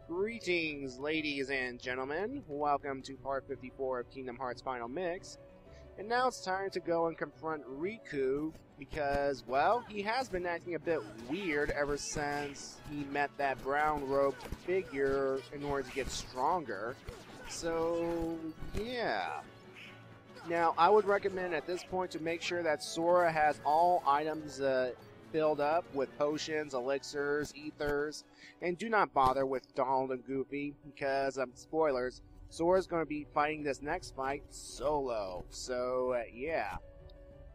Greetings, ladies and gentlemen. Welcome to part 54 of Kingdom Hearts Final Mix. And now it's time to go and confront Riku because, well, he has been acting a bit weird ever since he met that brown-robed figure in order to get stronger. So, yeah. Now, I would recommend at this point to make sure that Sora has all items filled up with potions, elixirs, ethers, and do not bother with Donald and Goofy because, spoilers, Sora's going to be fighting this next fight solo. So, yeah.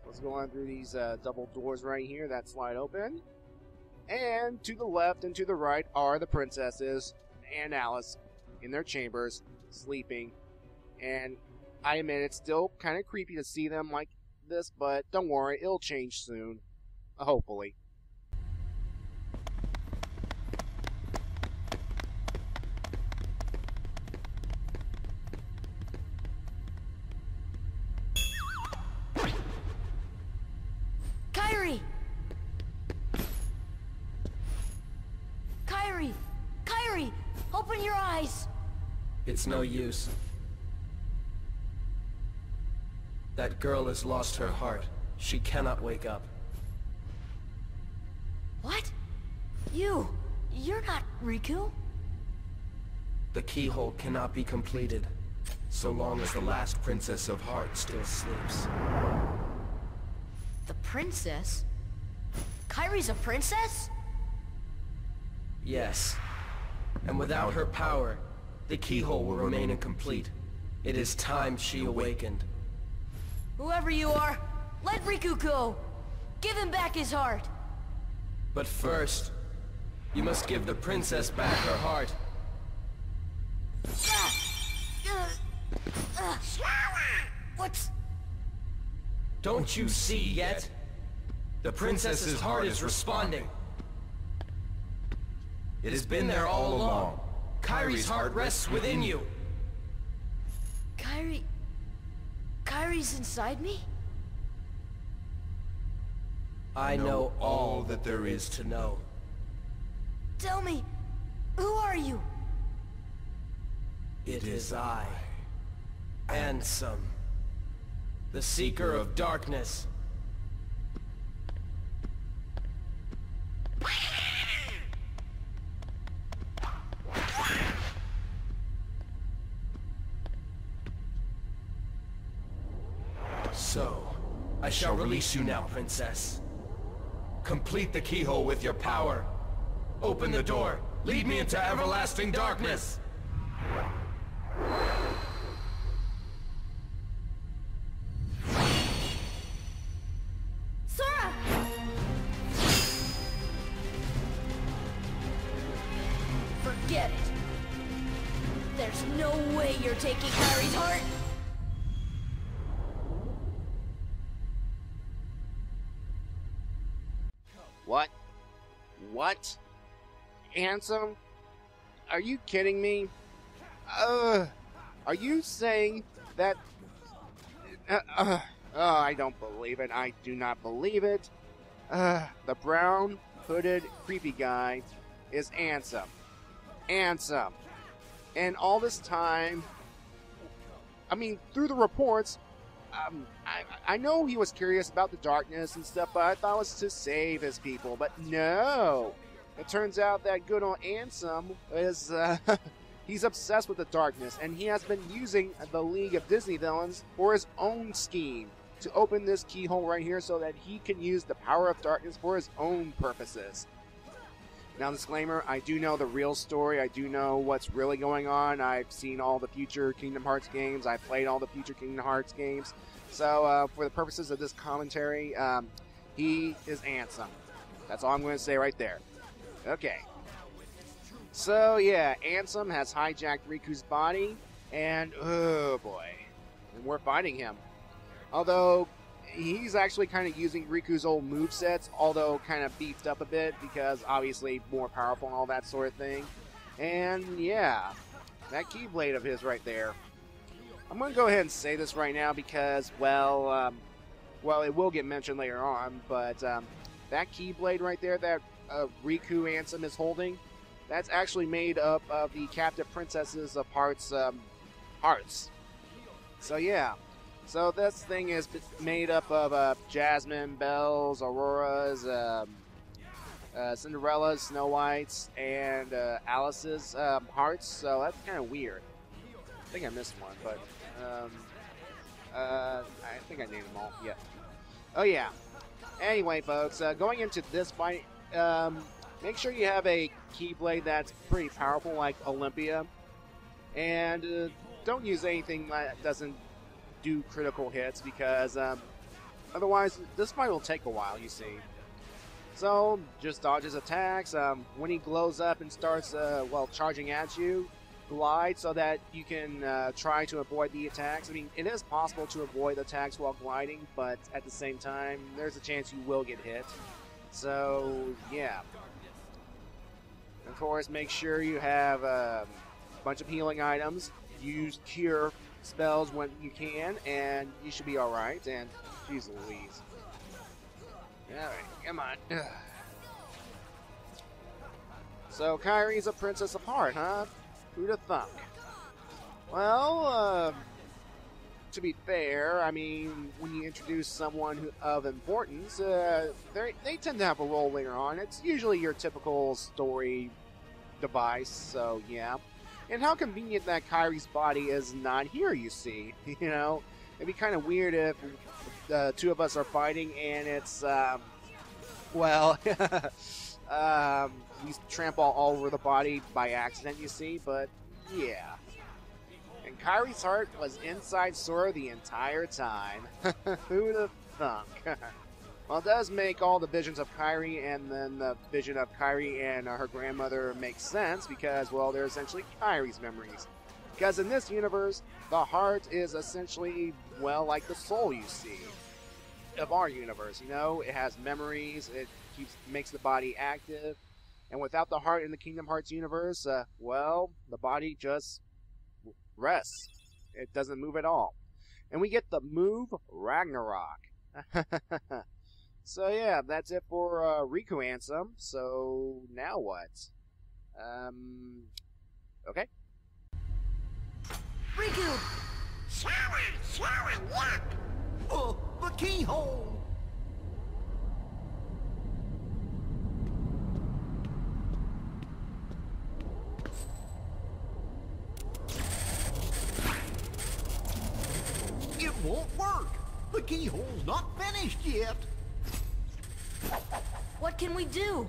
Let's go on through these double doors right here that slide open. And to the left and to the right are the princesses and Alice in their chambers, sleeping. And I admit it's still kind of creepy to see them like this, but don't worry, it'll change soon. Hopefully. Kairi! Kairi! Kairi! Open your eyes! It's no use. That girl has lost her heart. She cannot wake up. What? You're not Riku? The Keyhole cannot be completed, so long as the last Princess of Heart still sleeps. The princess? Kairi's a princess? Yes. And without her power, the Keyhole will remain incomplete. It is time she awakened. Whoever you are, let Riku go! Give him back his heart! But first, you must give the princess back her heart. What's... Don't you see yet? The princess's heart is responding. It has been there all along. Kairi's heart rests within you. Kairi's inside me? I know all that there is to know. Tell me, who are you? It is I, Ansem, the Seeker of Darkness. So, I shall release you now, Princess. Complete the Keyhole with your power. Open the door. Lead me into everlasting darkness. Sora! Forget it. There's no way you're taking Kairi's heart. What? What? Ansem? Are you kidding me? Are you saying that... I don't believe it. I do not believe it. The brown, hooded, creepy guy is Ansem. Ansem. And all this time... I mean, through the reports... I know he was curious about the darkness and stuff, but I thought it was to save his people. But no! It turns out that good old Ansem is, he's obsessed with the darkness, and he has been using the League of Disney Villains for his own scheme to open this keyhole right here so that he can use the power of darkness for his own purposes. Now, disclaimer, I do know the real story. I do know what's really going on. I've seen all the future Kingdom Hearts games. I've played all the future Kingdom Hearts games. So, for the purposes of this commentary, he is Ansem. That's all I'm going to say right there. Okay. So, yeah, Ansem has hijacked Riku's body, and, oh boy, and we're fighting him. Although, he's actually kind of using Riku's old movesets, although kind of beefed up a bit, because obviously more powerful and all that sort of thing. And, yeah, that Keyblade of his right there. I'm going to go ahead and say this right now because, well, it will get mentioned later on, but that Keyblade right there that Riku Ansem is holding, That's actually made up of the captive princesses of hearts. Hearts. So yeah. So this thing is made up of Jasmine, Belle's, Aurora's, Cinderella's, Snow White's, and Alice's hearts. So that's kind of weird. I think I missed one, but I think I named them all. Yeah. Oh yeah. Anyway, folks, going into this fight, make sure you have a Keyblade that's pretty powerful, like Olympia, and don't use anything that doesn't do critical hits, because otherwise this fight will take a while, you see. So just dodge his attacks. When he glows up and starts charging at you, glide so that you can try to avoid the attacks. I mean, it is possible to avoid attacks while gliding, but at the same time, there's a chance you will get hit. So yeah. Of course, make sure you have a bunch of healing items. Use cure spells when you can, and you should be alright. And jeez Louise. Alright, come on. So Kairi's a princess of heart, huh? Who'd have thunk? Well, to be fair, I mean, when you introduce someone of importance, they tend to have a role later on. It's usually your typical story device, so yeah. And how convenient that Kairi's body is not here, you see. You know, it'd be kind of weird if the two of us are fighting and it's, we trample all over the body by accident, you see, but yeah. And Kairi's heart was inside Sora the entire time. Who'd have thunk? Well, it does make all the visions of Kairi and then the vision of Kairi and her grandmother make sense, because, well, they're essentially Kairi's memories. Because in this universe, the heart is essentially, well, like the soul, you see, of our universe. You know, it has memories, it makes the body active, and without the heart in the Kingdom Hearts universe, well, the body just rests. It doesn't move at all. And we get the move Ragnarok. So yeah, that's it for Riku Ansem. So now what? Okay. Riku! Sora, look! The keyhole! It won't work! The keyhole's not finished yet! What can we do?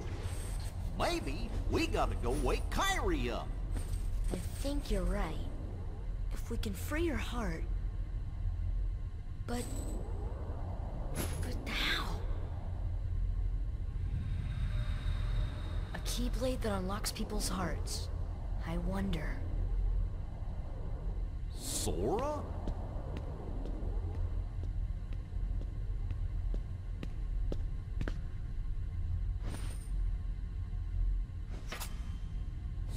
Maybe we gotta go wake Kairi up. I think you're right. If we can free her heart... But how? A keyblade that unlocks people's hearts. I wonder... Sora?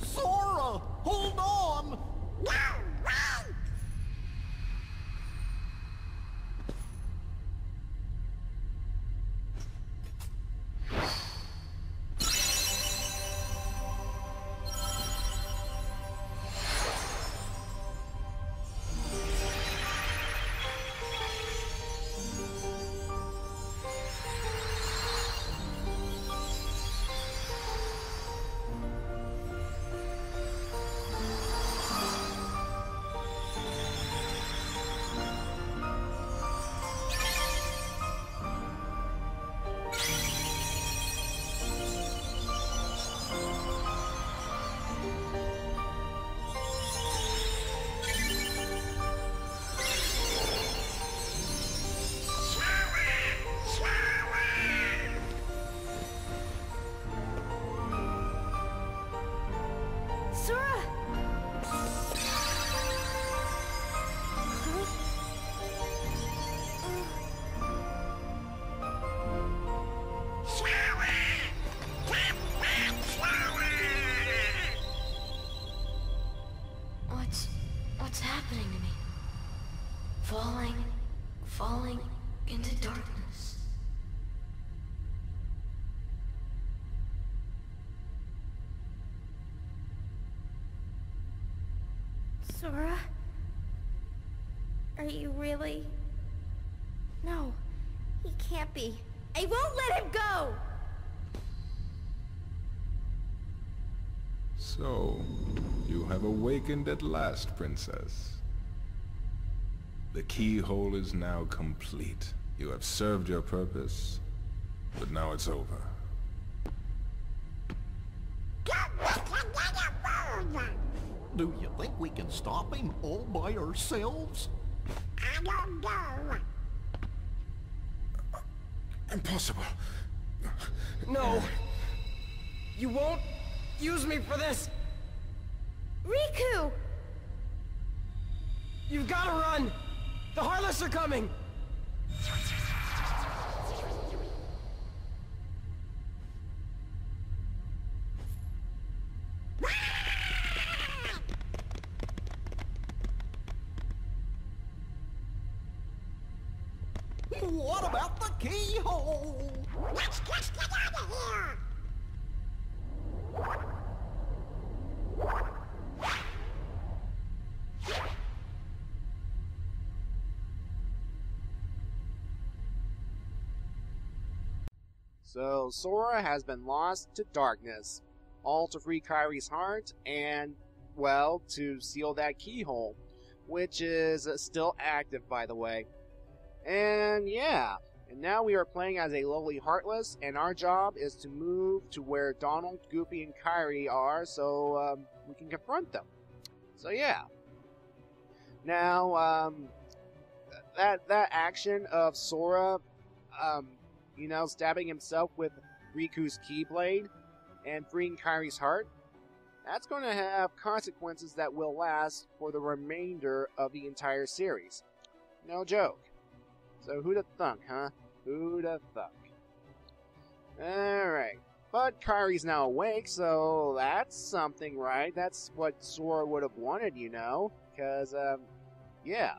Sora! Hold on! Sora! What's happening to me? Falling into darkness. Sora? Are you really? No, he can't be. I won't let him go! So, you have awakened at last, Princess. The keyhole is now complete. You have served your purpose, but now it's over. Do you think we can stop him all by ourselves? I don't know. Impossible. No! You won't use me for this! Riku! You've gotta run! The Heartless are coming! What about the keyhole? Let's just get out of here! So Sora has been lost to darkness, all to free Kairi's heart and, well, to seal that keyhole, which is still active, by the way. And yeah, and now we are playing as a lowly Heartless, and our job is to move to where Donald, Goofy, and Kairi are so we can confront them. So yeah. Now, that action of Sora, you know, stabbing himself with Riku's Keyblade and freeing Kairi's heart, that's going to have consequences that will last for the remainder of the entire series. No joke. So who'da thunk, huh? Who'da thunk? Alright. But Kairi's now awake, so that's something, right? That's what Sora would have wanted, you know? Because, yeah.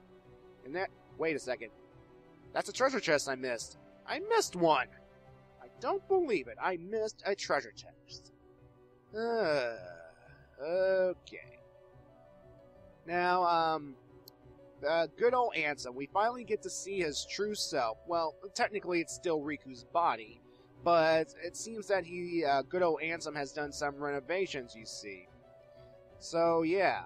And that... Wait a second. That's a treasure chest I missed. I missed one! I don't believe it. I missed a treasure chest. Okay. Now, good old Ansem. We finally get to see his true self. Well, technically it's still Riku's body, but it seems that he, good old Ansem has done some renovations, you see. So, yeah.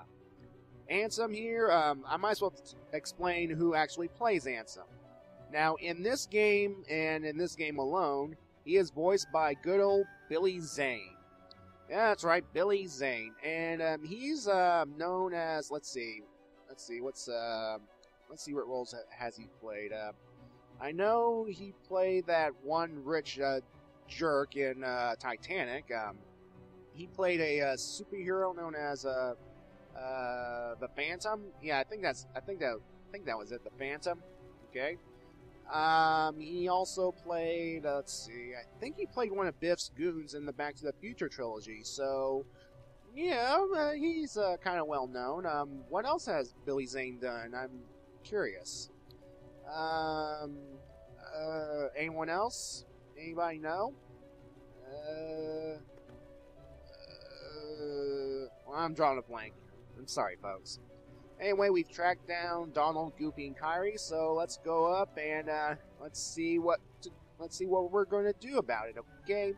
Ansem here, I might as well explain who actually plays Ansem. Now, in this game, and in this game alone, he is voiced by good old Billy Zane. Yeah, that's right, Billy Zane. And he's known as, let's see what roles has he played. I know he played that one rich jerk in Titanic. He played a superhero known as the Phantom. Yeah, I think that was it, the Phantom. Okay. He also played, let's see, I think he played one of Biff's goons in the Back to the Future trilogy, so, yeah, he's kind of well known. What else has Billy Zane done? I'm curious. Anyone else? Anybody know? Well, I'm drawing a blank. I'm sorry, folks. Anyway, we've tracked down Donald, Goofy, and Kairi, so let's go up and let's see what we're going to do about it. Okay?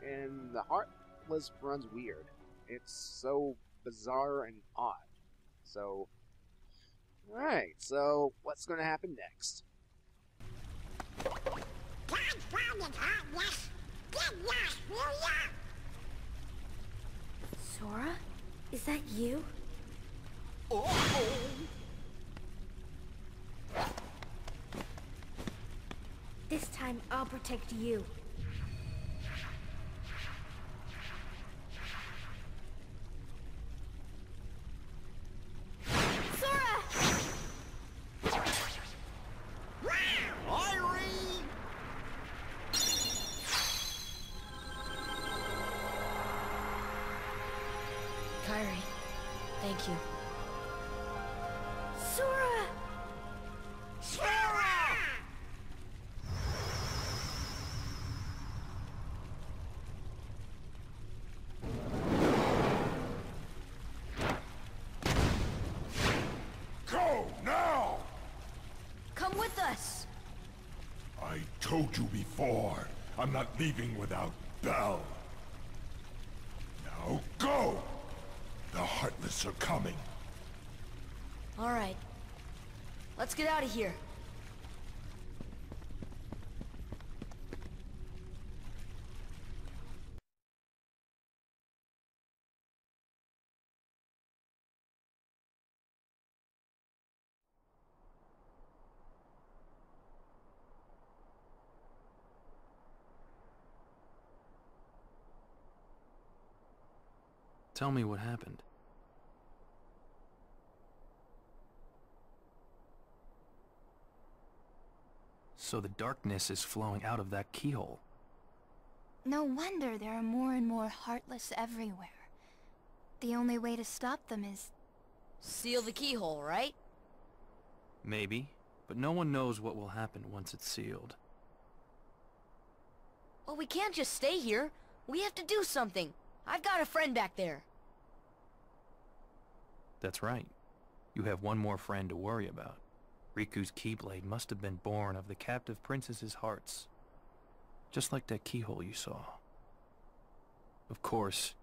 And the Heartless runs weird. It's so bizarre and odd. So, alright, so what's going to happen next? Confounded Heartless! Get lost, will ya? Sora? Is that you? Uh-oh! This time I'll protect you. Irene! Kairi, thank you. Sora! Sora! told you before, I'm not leaving without Belle. Now go! The Heartless are coming. Alright. Let's get out of here. Tell me what happened. So the darkness is flowing out of that keyhole. No wonder there are more and more Heartless everywhere. The only way to stop them is... Seal the keyhole, right? Maybe, but no one knows what will happen once it's sealed. Well, we can't just stay here. We have to do something. I've got a friend back there. That's right. You have one more friend to worry about. Riku's Keyblade must have been born of the captive princess's hearts. Just like that keyhole you saw. Of course,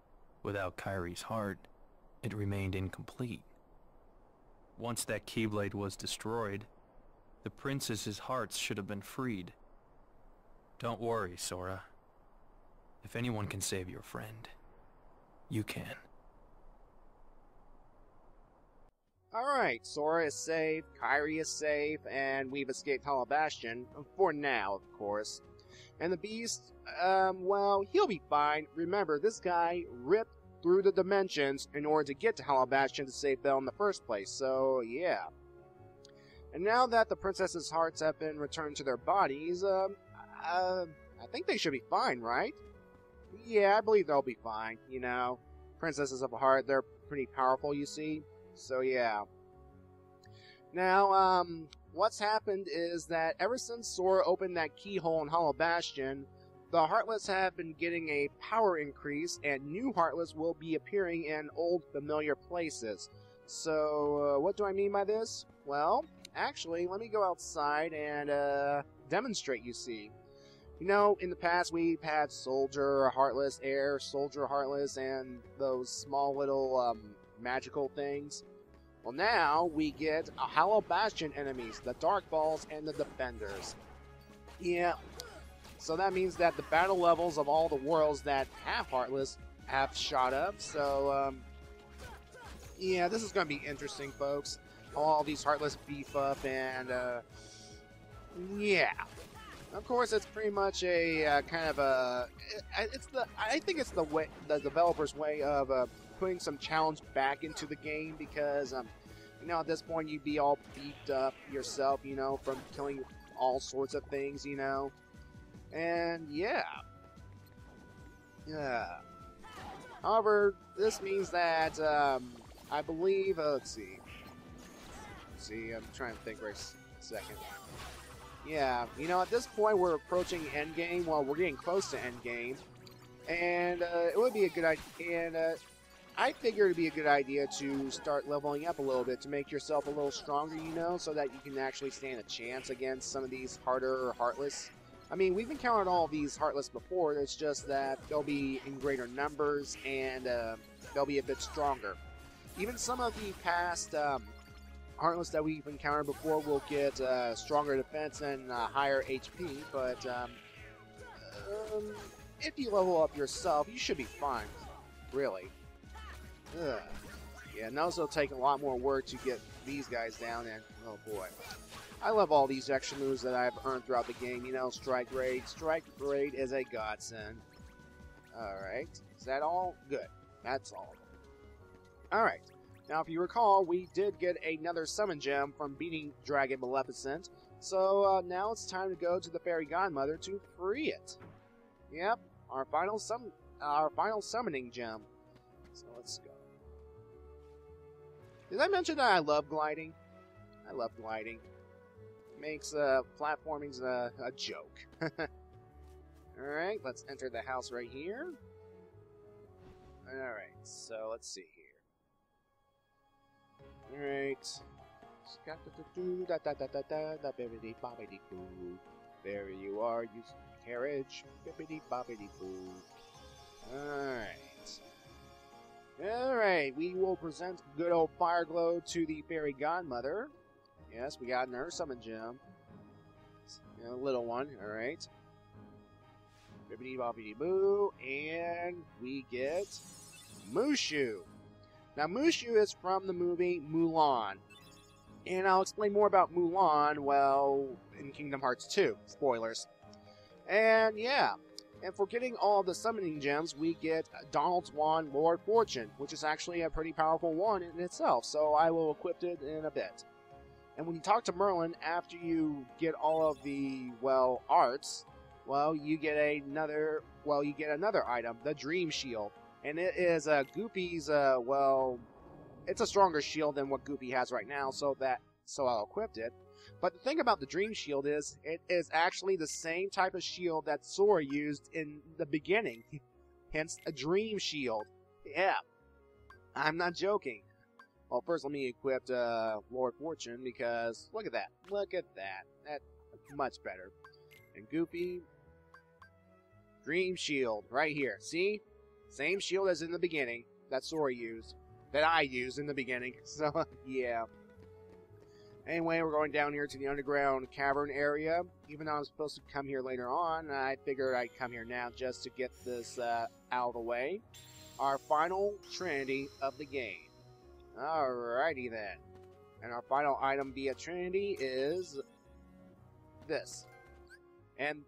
without Kairi's heart, it remained incomplete. Once that Keyblade was destroyed, the princess's hearts should have been freed. Don't worry, Sora. If anyone can save your friend, you can. Alright, Sora is safe, Kairi is safe, and we've escaped Hollow Bastion, for now, of course. And the Beast, well, he'll be fine. Remember, this guy ripped through the dimensions in order to get to Hollow Bastion to save Belle in the first place, so yeah. And now that the princess's hearts have been returned to their bodies, I think they should be fine, right? Yeah, I believe they'll be fine, you know. Princesses of the Heart, they're pretty powerful, you see. So yeah. Now, what's happened is that ever since Sora opened that keyhole in Hollow Bastion, the Heartless have been getting a power increase, and new Heartless will be appearing in old familiar places. So, what do I mean by this? Well, actually, let me go outside and demonstrate, you see. You know, in the past we've had Soldier, Heartless, Air, Soldier, Heartless, and those small little, magical things. Well, now we get a Hollow Bastion enemies, the Dark Balls and the Defenders. Yeah, so that means that the battle levels of all the worlds that have Heartless have shot up, so, yeah, this is going to be interesting, folks. All these Heartless beef up, and, yeah. Of course, it's pretty much a, kind of a, I think it's the developer's way of, putting some challenge back into the game, because you know, at this point you'd be all beefed up yourself, you know, from killing all sorts of things, you know, and yeah. However, this means that I believe let's see, I'm trying to think for a second. Yeah, you know, at this point we're approaching endgame. Well, we're getting close to endgame, and it would be a good idea, and I figure it'd be a good idea to start leveling up a little bit to make yourself a little stronger, you know, so that you can actually stand a chance against some of these harder Heartless. I mean, we've encountered all these Heartless before, it's just that they'll be in greater numbers and they'll be a bit stronger. Even some of the past Heartless that we've encountered before will get stronger defense and higher HP, but if you level up yourself, you should be fine, really. Ugh. Yeah, and those will take a lot more work to get these guys down, and oh boy. I love all these extra moves that I've earned throughout the game, you know, Strike Raid. Strike Raid is a godsend. Alright, is that all? Good. That's all. Alright, now if you recall, we did get another Summon Gem from beating Dragon Maleficent, so now it's time to go to the Fairy Godmother to free it. Yep, our final Summoning Gem. So let's go. Did I mention that I love gliding? I love gliding. It makes platforming a joke. Alright, let's enter the house right here. Alright, so let's see here. Alright. There you are, using the carriage. Bippity boppity boo. Alright. Alright, we will present good old Fireglow to the fairy godmother. Yes, we got another summon gem. A little one, alright. Bippity boppity boo. And we get Mushu. Now, Mushu is from the movie Mulan. And I'll explain more about Mulan, well, in Kingdom Hearts 2. Spoilers. And yeah, and for getting all the summoning gems, we get Donald's Wand, Lord Fortune, which is actually a pretty powerful wand in itself, so I will equip it in a bit. And when you talk to Merlin, after you get all of the, well, arts, well, you get another item, the Dream Shield. And it is Goofy's, well, it's a stronger shield than what Goofy has right now, so I'll equip it. But the thing about the Dream Shield is, it is actually the same type of shield that Sora used in the beginning. Hence, a Dream Shield. Yeah, I'm not joking. Well, first let me equip Lord Fortune, because look at that. Look at that. That's much better. And Goofy, Dream Shield, right here. See? Same shield as in the beginning that Sora used. That I used in the beginning. So, yeah. Anyway, we're going down here to the underground cavern area. Even though I'm supposed to come here later on, I figured I'd come here now just to get this out of the way. Our final Trinity of the game. Alrighty then. And our final item via Trinity is this. And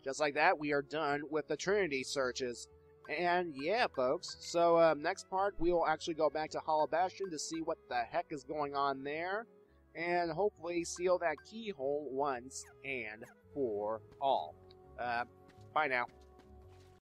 just like that, we are done with the Trinity searches. And yeah, folks, so next part, we will actually go back to Hollow Bastion to see what the heck is going on there, and hopefully seal that keyhole once and for all. Bye now.